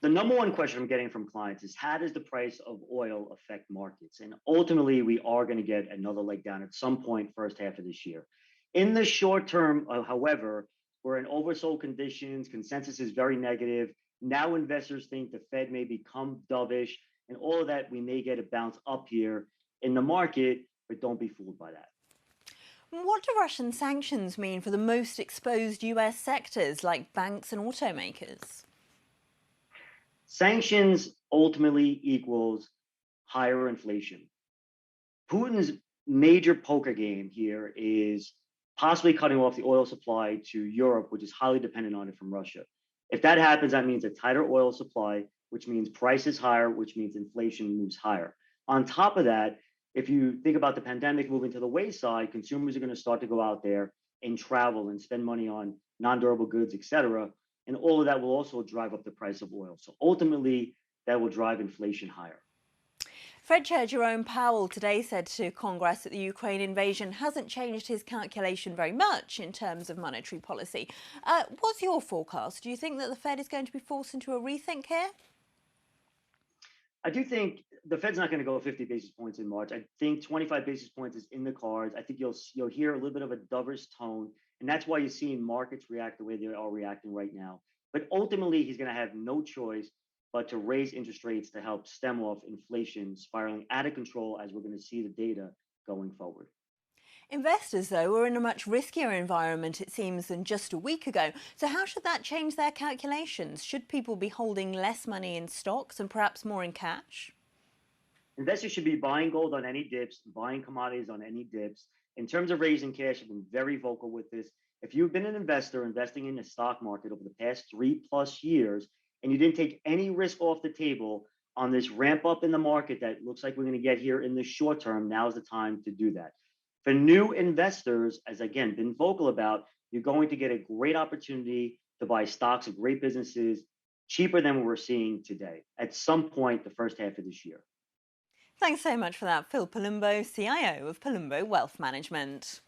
The number one question I'm getting from clients is how does the price of oil affect markets? And ultimately, we are going to get another leg down at some point first half of this year. In the short term, however, we're in oversold conditions. Consensus is very negative. Now investors think the Fed may become dovish, and all of that, we may get a bounce up here in the market, but don't be fooled by that. What do Russian sanctions mean for the most exposed US sectors like banks and automakers? Sanctions ultimately equals higher inflation. Putin's major poker game here is possibly cutting off the oil supply to Europe, which is highly dependent on it from Russia. If that happens, that means a tighter oil supply, which means prices higher, which means inflation moves higher. On top of that, if you think about the pandemic moving to the wayside, consumers are going to start to go out there and travel and spend money on non-durable goods, et cetera. And all of that will also drive up the price of oil. So ultimately, that will drive inflation higher. Fed Chair Jerome Powell today said to Congress that the Ukraine invasion hasn't changed his calculation very much in terms of monetary policy. What's your forecast? Do you think that the Fed is going to be forced into a rethink here? I do think the Fed's not going to go 50 basis points in March. I think 25 basis points is in the cards. I think you'll hear a little bit of a dovish tone, and that's why you're seeing markets react the way they are reacting right now. But ultimately, he's going to have no choice but to raise interest rates to help stem off inflation spiraling out of control as we're going to see the data going forward. Investors, though, are in a much riskier environment, it seems, than just a week ago. So how should that change their calculations? Should people be holding less money in stocks and perhaps more in cash? Investors should be buying gold on any dips, buying commodities on any dips. In terms of raising cash, I've been very vocal with this. If you've been an investor investing in the stock market over the past 3+ years, and you didn't take any risk off the table on this ramp up in the market that looks like we're going to get here in the short term, now's the time to do that. For new investors, as again been vocal about, you're going to get a great opportunity to buy stocks of great businesses cheaper than what we're seeing today at some point the first half of this year. Thanks so much for that, Phil Palumbo, CIO of Palumbo Wealth Management.